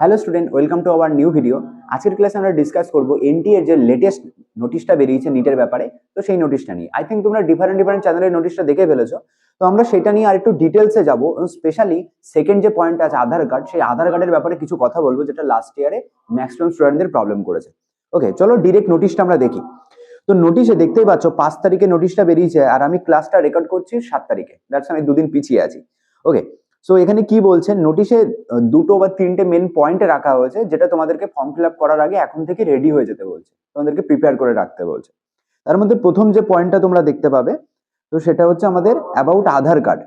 Hello student, welcome to our new video. আজকের ক্লাসে আমরা ডিসকাস করব এনটি এর যে লেটেস্ট নোটিশটা বেরিয়েছে নিটের ব্যাপারে। তো সেই নোটিশটা নিয়ে আই থিঙ্ক তোমরা ডিফারেন্ট চ্যানেলের নোটিশটা দেখে ফেলেছো। তো আমরা সেটা নিয়ে আর একটু ডিটেলসে যাবো। স্পেশালি সেকেন্ড যে পয়েন্ট আছে আধার কার্ড, সেই আধার কার্ডের ব্যাপারে কিছু কথা বলবো, যেটা লাস্ট ইয়ারে ম্যাক্সিমাম স্টুডেন্টদের প্রবলেম করেছে। ওকে, চলো ডিরেক্ট নোটিশটা আমরা দেখি। তো নোটিশে দেখতেই পাচ্ছ 5 তারিখে নোটিশটা বেরিয়েছে, আর আমি ক্লাসটা রেকর্ড করছি 7 তারিখে। দ্যাটস আমি দুদিন পিছিয়ে আছি। ওকে, সো এখানে কি বলছেন, নোটিশে দুটো বা তিনটে মেন পয়েন্টে রাখা হয়েছে, যেটা তোমাদেরকে ফর্ম ফিল আপ করার আগে এখন থেকে রেডি হয়ে যেতে বলছে, তোমাদেরকে প্রিপেয়ার করে রাখতে বলছে। তার মধ্যে প্রথম যে পয়েন্টটা তোমরা দেখতে পাবে, তো সেটা হচ্ছে আমাদের অ্যাবাউট আধার কার্ড।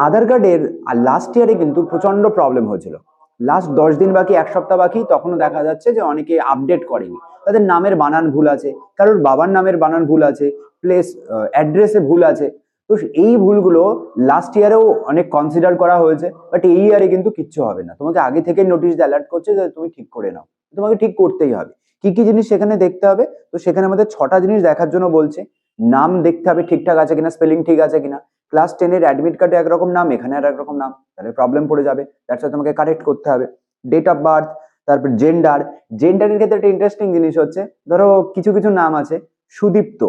আধার কার্ডের লাস্ট ইয়ারে কিন্তু প্রচন্ড প্রবলেম হয়েছিল। লাস্ট 10 দিন বাকি, এক সপ্তাহ বাকি, তখনও দেখা যাচ্ছে যে অনেকে আপডেট করেনি। তাদের নামের বানান ভুল আছে, কারোর বাবার নামের বানান ভুল আছে, প্লেস অ্যাড্রেসে ভুল আছে। তো এই ভুলগুলো লাস্ট ইয়ারেও অনেক কনসিডার করা হয়েছে, বাট এই ইয়ারে কিন্তু কিচ্ছু হবে না। তোমাকে আগে থেকে নোটিশ অ্যালার্ট করছে যে তুমি ঠিক করে নাও। তোমাকে ঠিক করতেই হবে। কি কি জিনিস সেখানে দেখতে হবে? তো সেখানে আমাদের 6টা জিনিস দেখার জন্য বলছে। নাম দেখতে হবে ঠিকঠাক আছে কিনা, স্পেলিং ঠিক আছে কিনা। ক্লাস 10-এর অ্যাডমিট কার্ডে একরকম নাম, এখানে আর একরকম নাম, তাহলে প্রবলেম পড়ে যাবে। দ্যাটস ওয়াই তোমাকে কারেক্ট করতে হবে। ডেট অফ বার্থ, তারপর জেন্ডার। জেন্ডারের ক্ষেত্রে একটা ইন্টারেস্টিং জিনিস হচ্ছে, ধরো কিছু কিছু নাম আছে সুদীপ্ত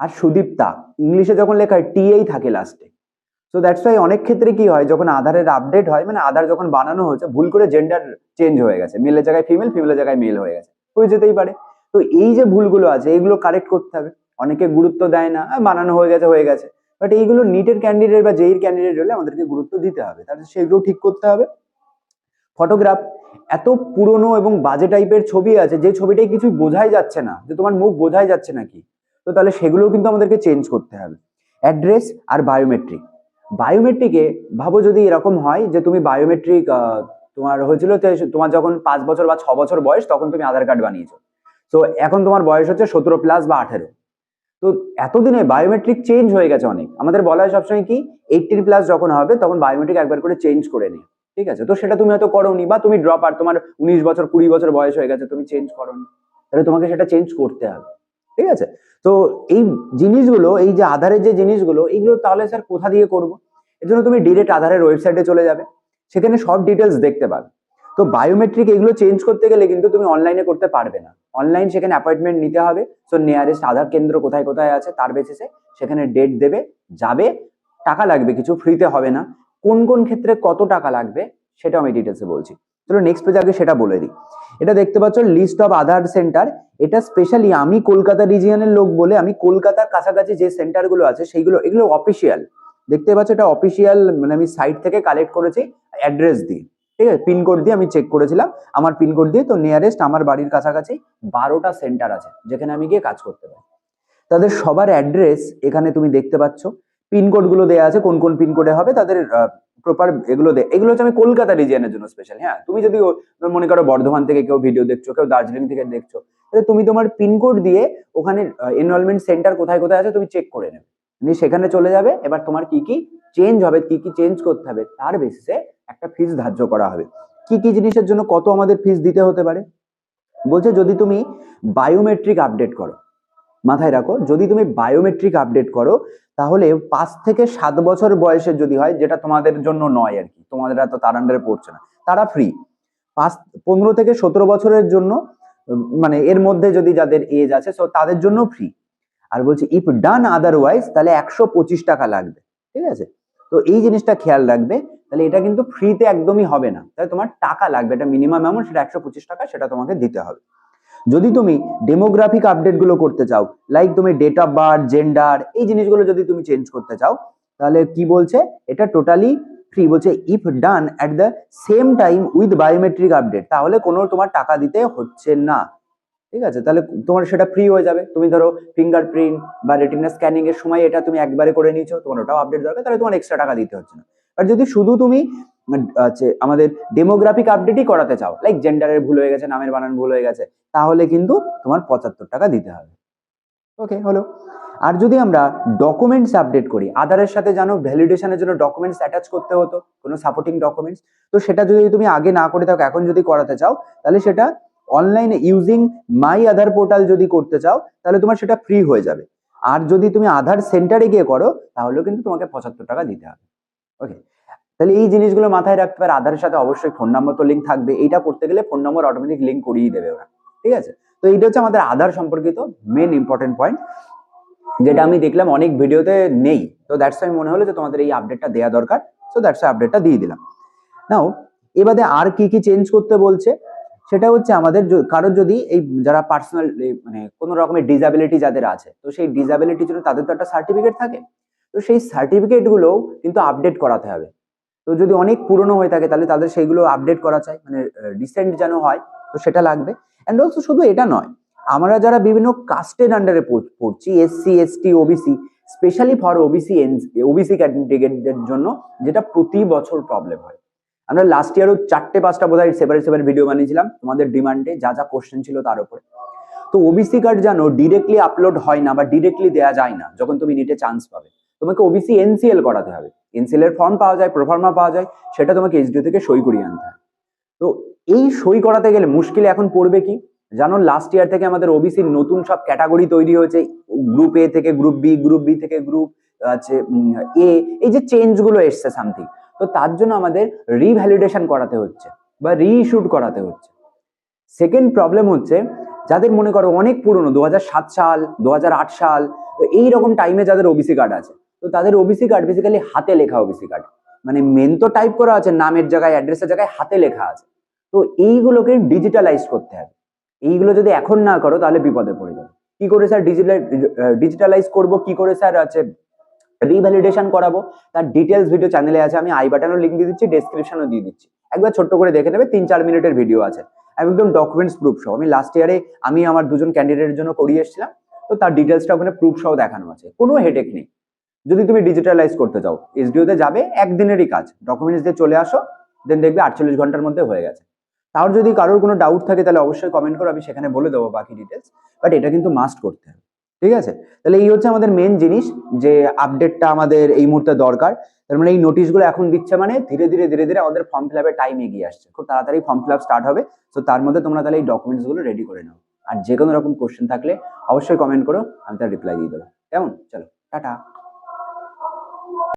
আর সুদীপ্তা, ইংলিশে যখন লেখা হয় টিএই থাকে লাস্টে। সো দ্যাটস ওয়াই অনেক ক্ষেত্রে কি হয়, যখন আধারের আপডেট হয়, মানে আধার যখন বানানো হয়েছে, ভুল করে জেন্ডার চেঞ্জ হয়ে গেছে, মেলের জায়গায় ফিমেল, ফিমেলের জায়গায় মেল হয়ে গেছে, হয়ে যেতেই পারে। তো এই যে ভুলগুলো আছে, এইগুলো কারেক্ট করতে হবে। অনেকে গুরুত্ব দেয় না, বানানো হয়ে গেছে হয়ে গেছে, বাট এইগুলো নিটের ক্যান্ডিডেট বা জেইর ক্যান্ডিডেট হলে আমাদেরকে গুরুত্ব দিতে হবে, তাহলে সেগুলো ঠিক করতে হবে। ফটোগ্রাফ, এত পুরনো এবং বাজে টাইপের ছবি আছে, যে ছবিটাই কিছু বোঝাই যাচ্ছে না, যে তোমার মুখ বোঝাই যাচ্ছে নাকি, তো তাহলে সেগুলোও কিন্তু আমাদেরকে চেঞ্জ করতে হবে। অ্যাড্রেস আর বায়োমেট্রিক। বায়োমেট্রিকে ভাবো যদি এরকম হয় যে তুমি বায়োমেট্রিক তোমার হয়েছিল, তোমার যখন 5 বছর বা 6 বছর বয়স, তখন তুমি আধার কার্ড বানিয়েছো। তো এখন তোমার বয়স হচ্ছে 17+ বা 18। তো এতদিনে বায়োমেট্রিক চেঞ্জ হয়ে গেছে অনেক। আমাদের বলা হয় সবসময় কি, 18+ যখন হবে তখন বায়োমেট্রিক একবার করে চেঞ্জ করে নিই। ঠিক আছে, তো সেটা তুমি হয়তো করোনি, বা তুমি ড্রপ, আর তোমার 19 বছর 20 বছর বয়স হয়ে গেছে, তুমি চেঞ্জ করোনি, তাহলে তোমাকে সেটা চেঞ্জ করতে হবে। ঠিক আছে, তো এই জিনিসগুলো, এই যে আধারের যে জিনিসগুলো, এইগুলো তাহলে স্যার কোথা দিয়ে করবো? এর জন্য তুমি ডিরেক্ট আধারের ওয়েবসাইটে চলে যাবে, সেখানে সব ডিটেলস দেখতে পাবে। তো বায়োমেট্রিক এগুলো চেঞ্জ করতে গেলে কিন্তু তুমি অনলাইনে করতে পারবে না। অনলাইন সেখানে অ্যাপয়েন্টমেন্ট নিতে হবে। সো নিয়ারেস্ট আধার কেন্দ্র কোথায় কোথায় আছে তার বেসিসে সেখানে ডেট দেবে, যাবে। টাকা লাগবে কিছু, ফ্রিতে হবে না। কোন কোন ক্ষেত্রে কত টাকা লাগবে সেটা আমি ডিটেলসে বলছি। চলো নেক্সট পেজে আগে সেটা বলে দিই। এটা দেখতে পাচ্ছ লিস্ট অফ আধার সেন্টার। এটা স্পেশালি আমি কলকাতা রিজিয়নের লোক বলে, আমি কলকাতার কাছাকাছি যে সেন্টারগুলো আছে সেইগুলো, এগুলো অফিসিয়াল। দেখতে পাচ্ছ এটা অফিসিয়াল, মানে আমি সাইট থেকে কালেক্ট করেছি অ্যাড্রেস দিয়ে। ঠিক আছে, পিনকোড দিয়ে আমি চেক করেছিলাম, আমার পিনকোড দিয়ে। তো নিয়ারেস্ট আমার বাড়ির কাছাকাছি 12টা সেন্টার আছে যেখানে আমি গিয়ে কাজ করতে পারি। তাদের সবার অ্যাড্রেস এখানে তুমি দেখতে পাচ্ছ, পিনকোড গুলো দেওয়া আছে, কোন কোন পিনকোডে হবে তাদের প্রপার এগুলো এগুলো হচ্ছে আমি কলকাতা রিজিয়নের জন্য স্পেশাল। হ্যাঁ, তুমি যদি মনে করো বর্ধমান থেকে কেউ ভিডিও দেখছো, কেউ দার্জিলিং থেকে দেখছো, তাহলে তুমি তোমার পিনকোড দিয়ে ওখানে এনরোলমেন্ট সেন্টার কোথায় কোথায় আছে তুমি চেক করে নেবে, নিয়ে সেখানে চলে যাবে। এবার তোমার কি কি চেঞ্জ হবে, কি কি চেঞ্জ করতে হবে, তার বেসিসে একটা ফিস ধার্য করা হবে। কি কি জিনিসের জন্য কত আমাদের ফিস দিতে হতে পারে বলছে, যদি তুমি বায়োমেট্রিক আপডেট করো, মাথায় রাখো, যদি তুমি বায়োমেট্রিক আপডেট করো, তাহলে 5 থেকে 7 বছর বয়সের যদি হয়, যেটা তোমাদের জন্য নয় আর কি, তোমাদের এত তার আন্ডারে পড়ছে না, তারা ফ্রি। 15 থেকে 17 বছরের জন্য, মানে এর মধ্যে যদি যাদের এজ আছে, সো তাদের জন্য ফ্রি। আর বলছে ইফ ডান আদারওয়াইজ, তাহলে 125 টাকা লাগবে। ঠিক আছে, তো এই জিনিসটা খেয়াল রাখবে। তাহলে এটা কিন্তু ফ্রিতে একদমই হবে না, তাহলে তোমার টাকা লাগবে, এটা মিনিমাম অ্যামাউন্ট, সেটা 125 টাকা, সেটা তোমাকে দিতে হবে। যদি তুমি ডেমোগ্রাফিক আপডেট গুলো করতে চাও, লাইক তুমি ডেট অফ বার্থ, জেন্ডার, এই জিনিসগুলো যদি তুমি চেঞ্জ করতে চাও, তাহলে কি বলছে, এটা টোটালি ফ্রি। বলছে if done at the same time with biometric update, তাহলে কোনো তোমার টাকা দিতে হচ্ছে না। ঠিক আছে, তাহলে তোমার সেটা ফ্রি হয়ে যাবে। তুমি ধরো ফিঙ্গারপ্রিন্ট বা রেটিনা স্ক্যানিং এর সময় এটা তুমি একবারে করে নিয়েছো, তোমার ওটাও আপডেট দরকার, তাহলে তোমার এক্সট্রা টাকা দিতে হচ্ছে না। আর যদি শুধু তুমি আমাদের ডেমোগ্রাফিক আপডেটই করাতে চাও, লাইক জেন্ডারের ভুল হয়ে গেছে, নামের বানান ভুল হয়ে গেছে, তাহলে কিন্তু তোমার 75 টাকা দিতে হবে। ওকে, হলো। আর যদি আমরা ডকুমেন্টস আপডেট করি, আধারের সাথে জানো ভ্যালিডেশনের জন্য ডকুমেন্টস অ্যাটাচ করতে হতো, কোনো সাপোর্টিং ডকুমেন্টস, তো সেটা যদি তুমি আগে না করে থাকো, এখন যদি করাতে চাও, তাহলে সেটা অনলাইনে ইউজিং মাই আধার পোর্টাল যদি করতে চাও, তাহলে তোমার সেটা ফ্রি হয়ে যাবে। আর যদি তুমি আধার সেন্টারে গিয়ে করো, তাহলেও কিন্তু তোমাকে 75 টাকা দিতে হবে। ওকে, তাহলে এই জিনিসগুলো মাথায় রাখতে পারে। আধারের সাথে অবশ্যই ফোন নাম্বার তো লিঙ্ক থাকবে, এইটা করতে গেলে ফোন নম্বর অটোমেটিক লিঙ্ক করিয়ে দেবে ওরা, ঠিক আছে। তো এইটা হচ্ছে আমাদের আধার সম্পর্কিত মেন ইম্পর্টেন্ট পয়েন্ট, যেটা আমি দেখলাম অনেক ভিডিওতে নেই। তো দ্যাটস ওয়াই মনে হলো যে তোমাদের এই আপডেটটা দেওয়া দরকার, সো দ্যাটস ওয়াই আপডেটটা দিয়ে দিলাম। নাও এবারে আর কি কি চেঞ্জ করতে বলছে, সেটা হচ্ছে আমাদের কারোর যদি এই যারা পার্সোনাল মানে কোনো রকমের ডিসাবিলিটি যাদের আছে, তো সেই ডিসাবিলিটির জন্য তাদের তো একটা সার্টিফিকেট থাকে, তো সেই সার্টিফিকেট গুলোও কিন্তু আপডেট করাতে হবে। তো যদি অনেক পুরনো হয়ে থাকে তাহলে তাদের সেইগুলো আপডেট করা চাই, মানে রিসেন্ট যেন হয়, তো সেটা লাগবে। অ্যান্ড অলসো শুধু এটা নয়, আমরা যারা বিভিন্ন কাস্টের আন্ডারে পড়ছি, SC ST OBC, specially for OBC ক্যান্ডিডেটদের জন্য, যেটা প্রতি বছর প্রবলেম হয়। আমরা লাস্ট ইয়ারও 4-5টা বোধহয় সেপারেট ভিডিও বানিয়েছিলাম তোমাদের ডিমান্ডে, যা যা কোশ্চেন ছিল তার উপরে। তো ওবিসি কার্ড জানো ডিরেক্টলি আপলোড হয় না বা ডিরেক্টলি দেওয়া যায় না। যখন তুমি নিটে চান্স পাবে, তোমাকে ওবিসি এনসিএল করাতে হবে। এনসিএল এর ফর্ম পাওয়া যায়, প্রোফার্মা পাওয়া যায়, সেটা তোমাকে এইচডিও থেকে সই করিয়ে আনতে হবে। তো এই সই করাতে গেলে মুশকিলে এখন পড়বে কি জানো, লাস্ট ইয়ার থেকে আমাদের ওবিসির নতুন সব ক্যাটাগরি তৈরি হয়েছে, গ্রুপ এ থেকে গ্রুপ বি, গ্রুপ বি থেকে গ্রুপ আছে এ, এই যে চেঞ্জ গুলো এসছে সামথিং, তো তার জন্য আমাদের রিভ্যালিডেশন করাতে হচ্ছে বা রিইস্যুড করাতে হচ্ছে। সেকেন্ড প্রবলেম হচ্ছে, যাদের মনে করো অনেক পুরনো 2007 সাল 2008 সাল এইরকম টাইমে যাদের ওবিসি কার্ড আছে, তো তাদের ওবিসি কার্ড বেসিক্যালি হাতে লেখা ওবিসি কার্ড, মানে মেন তো টাইপ করা আছে, নামের জায়গায় অ্যাড্রেসের জায়গায় হাতে লেখা আছে। তো এইগুলোকে ডিজিটালাইজ করতে হবে। এইগুলো যদি এখন না করো তাহলে বিপদে পড়ে যাবে। কি করে স্যার ডিজিটালাইজ করব, কি করে স্যার আছে রিভ্যালিডেশন করাবো, তার ডিটেলস ভিডিও চ্যানেলে আছে, আমি আই বাটনও লিঙ্ক দিয়ে দিচ্ছি, ডেসক্রিপশনও দিয়ে দিচ্ছি, একবার ছোট্ট করে দেখে নেবে, 3-4 মিনিটের ভিডিও আছে একদম ডকুমেন্টস প্রুফ সহ। আমি লাস্ট ইয়ারে আমি আমার 2জন ক্যান্ডিডেটের জন্য করিয়ে এসেছিলাম, তো তার ডিটেলসটা ওখানে প্রুফ সহ দেখানো আছে, কোনো হেডেক নেই। যদি তুমি ডিজিটালাইজ করতে চাও, এসডিওতে যাবে, একদিনেরই কাজ, ডকুমেন্টস দিয়ে চলে আসো, দেন দেখবে 48 ঘন্টার মধ্যে হয়ে গেছে। তাও যদি কারোর কোনো ডাউট থাকে তাহলে অবশ্যই কমেন্ট করো, আমি সেখানে বলে দেবো বাকি ডিটেলস, বাট এটা কিন্তু মাস্ট করতে হবে, ঠিক আছে। তাহলে এই হচ্ছে আমাদের মেন জিনিস, যে আপডেটটা আমাদের এই মুহূর্তে দরকার। তার মানে এই নোটিশগুলো এখন দিচ্ছে, মানে ধীরে ধীরে আমাদের ফর্ম ফিল আপের টাইম এগিয়ে আসছে, খুব তাড়াতাড়ি ফর্ম ফিল আপ স্টার্ট হবে। তো তার মধ্যে তোমরা তাহলে এই ডকুমেন্টস গুলো রেডি করে নাও। আর যে কোনো রকম কোশ্চেন থাকলে অবশ্যই কমেন্ট করো, আমি তার রিপ্লাই দিয়ে দেবো। কেমন? চলো টাটা।